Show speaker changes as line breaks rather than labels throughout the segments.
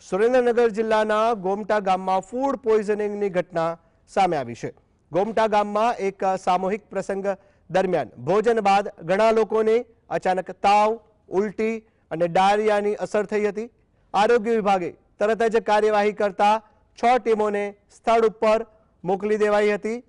સુરેન્દ્રનગર જિલ્લાના ગોમટા ગામમાં ફૂડ પોઈઝનિંગની ઘટના સામે આવી છે। ગોમટા ગામમાં એક સામૂહિક પ્રસંગ દરમિયાન ભોજન બાદ ઘણા લોકોને અચાનક તાવ, ઉલટી અને ડાયરિયાની અસર થઈ હતી। આરોગ્ય વિભાગે તરત જ કાર્યવાહી કરતા 6 ટીમોને સ્થળ ઉપર મોકલી દેવાઈ હતી।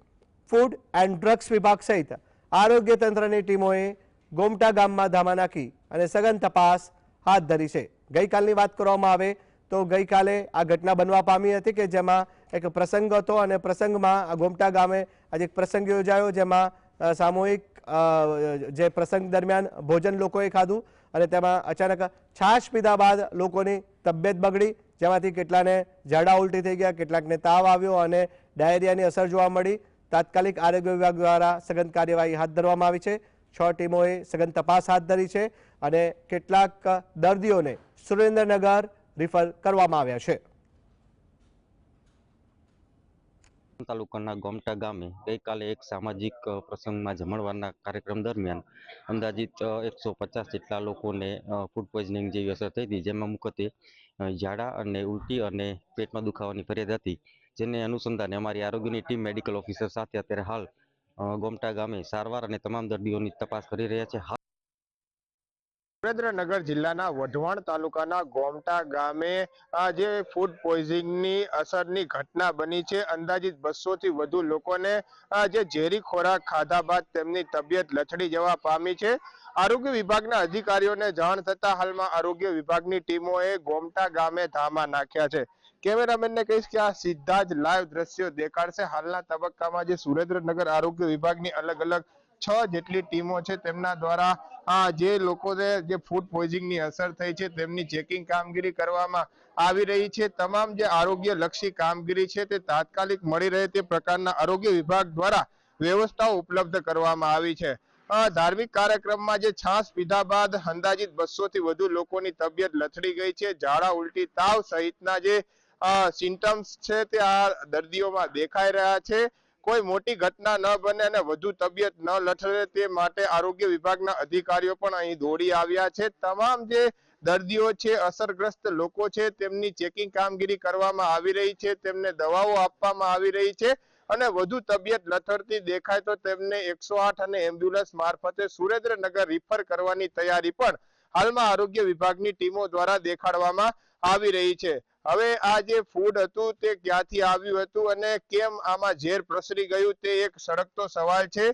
ફૂડ એન્ડ ડ્રગ્સ વિભાગ સહિત આરોગ્ય તંત્રની ટીમોએ ગોમટા ગામમાં ધામા નાખી અને સઘન તપાસ હાથ ધરી છે। ગઈકાલની વાત કરવામાં આવે તો ગઈકાલે આ ઘટના બનવા પામી હતી કે જેમાં એક પ્રસંગ હતો અને પ્રસંગમાં ગોમટા ગામે આજે એક પ્રસંગ યોજાયો જેમાં સામૂહિક જે પ્રસંગ દરમિયાન ભોજન લોકોએ ખાધું અને તેમાં અચાનક છાશ પીધા બાદ લોકોની તબિયત બગડી, જેમાંથી કેટલાને ઝાડા ઉલટી થઈ ગયા, કેટલાકને તાવ આવ્યો અને ડાયરિયાની અસર જોવા મળી। તાત્કાલિક આરોગ્ય વિભાગ દ્વારા સઘન કાર્યવાહી હાથ ધરવામાં આવી છે। 6 ટીમોએ સઘન તપાસ હાથ ધરી છે અને કેટલાક દર્દીઓને સુરેન્દ્રનગર રિફર કરવામાં આવ્યા છે।
તાલુકાના ગોમટા ગામે ગઈકાલે એક સામાજિક પ્રસંગમાં જમણવારના કાર્યક્રમ દરમિયાન અંદાજિત 150 જેટલા લોકોને ફૂડ પોઈઝનિંગ જેવી અસર થઈ હતી, જેમાં મુખ્યત્વે ઝાડા અને ઉલટી અને પેટમાં દુખાવાની ફરિયાદ હતી, જેને અનુસંધાને અમારી આરોગ્યની ટીમ મેડિકલ ઓફિસર સાથે અત્યારે હાલ ગોમટા ગામે સારવાર અને તમામ દર્દીઓની તપાસ કરી રહ્યા છે।
સુરેન્દ્રનગર જિલ્લાના વઢવાણ તાલુકાના ગોમટા ગામે જે ફૂડ પોઈઝનિંગની અસરની ઘટના બની છે। અંદાજિત 200 થી વધુ લોકોને જે ઝેરી ખોરાક ખાધા બાદ તેમની તબિયત લથડી જવા પામી છે। આરોગ્ય વિભાગના અધિકારીઓને જાણ થતા હાલમાં આરોગ્ય વિભાગની ટીમોએ ગોમટા ગામે ધામા નાખ્યા છે। કેમેરામેનને કહીશ કે આ સીધા જ લાઈવ દ્રશ્યો દેખાડશે। હાલના તબક્કામાં જે સુરેન્દ્રનગર આરોગ્ય વિભાગની અલગ અલગ 6 જેટલી ટીમો છે તેમના દ્વારા જે લોકોને જે ફૂડ પોઈઝનિંગની અસર થઈ છે તેમની ચેકિંગ કામગીરી કરવામાં આવી રહી છે। તમામ જે આરોગ્ય લક્ષી કામગીરી છે તે તાત્કાલિક મળી રહે તે પ્રકારના આરોગ્ય વિભાગ દ્વારા વ્યવસ્થાઓ ઉપલબ્ધ કરવામાં આવી છે। ધાર્મિક કાર્યક્રમમાં જે છાશ પીધા બાદ અંદાજિત 200 થી વધુ લોકોની તબિયત લથડી ગઈ છે। ઝાડા, ઉલટી, તાવ સહિતના જે સિમ્ટમ્સ છે તે આ દર્દીઓમાં દેખાઈ રહ્યા છે। કોઈ મોટી ઘટના ન બને અને વધુ તબિયત ન લથડે તે માટે આરોગ્ય વિભાગના અધિકારીઓ પણ અહીં દોડી આવ્યા છે। તમામ જે દર્દીઓ છે, અસરગ્રસ્ત લોકો છે, તેમની ચેકિંગ કામગીરી કરવામાં આવી રહી છે, તેમને દવાઓ આપવામાં આવી રહી છે અને વધુ તબિયત લથડતી દેખાય તો તેમને 108 અને એમ્બ્યુલન્સ મારફતે સુરેન્દ્રનગર રિફર કરવાની તૈયારી પણ હાલમાં આરોગ્ય વિભાગની ટીમો દ્વારા દેખાડવામાં આવી રહી છે। હવે આ જે ફૂડ હતું તે ક્યાંથી આવ્યું હતું અને કેમ આમાં ઝેર પ્રસરી ગયું તે એક સળગતો સવાલ છે।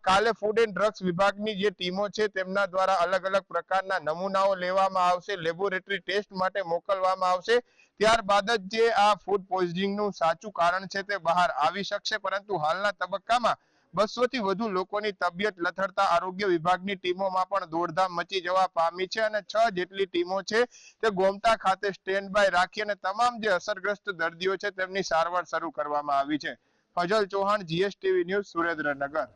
કાલે ફૂડ એન્ડ ડ્રગ્સ વિભાગની જે ટીમો છે તેમના દ્વારા અલગ અલગ પ્રકારના નમૂનાઓ લેવામાં આવશે, લેબોરેટરી ટેસ્ટ માટે મોકલવામાં આવશે। ત્યારબાદ જ જે આ ફૂડ પોઈઝનિંગનું સાચું કારણ છે તે બહાર આવી શકશે। પરંતુ હાલના તબક્કામાં 200 થી વધુ લોકોની તબિયત લથડતા આરોગ્ય વિભાગની ટીમોમાં પણ દોડધામ મચી જવા પામી છે અને 6 જેટલી ટીમો છે તે ગોમટા ખાતે સ્ટેન્ડ બાય રાખી અને તમામ જે અસરગ્રસ્ત દર્દીઓ છે તેમની સારવાર શરૂ કરવામાં આવી છે। Fazal Chauhan, GSTV news, Surendranagar.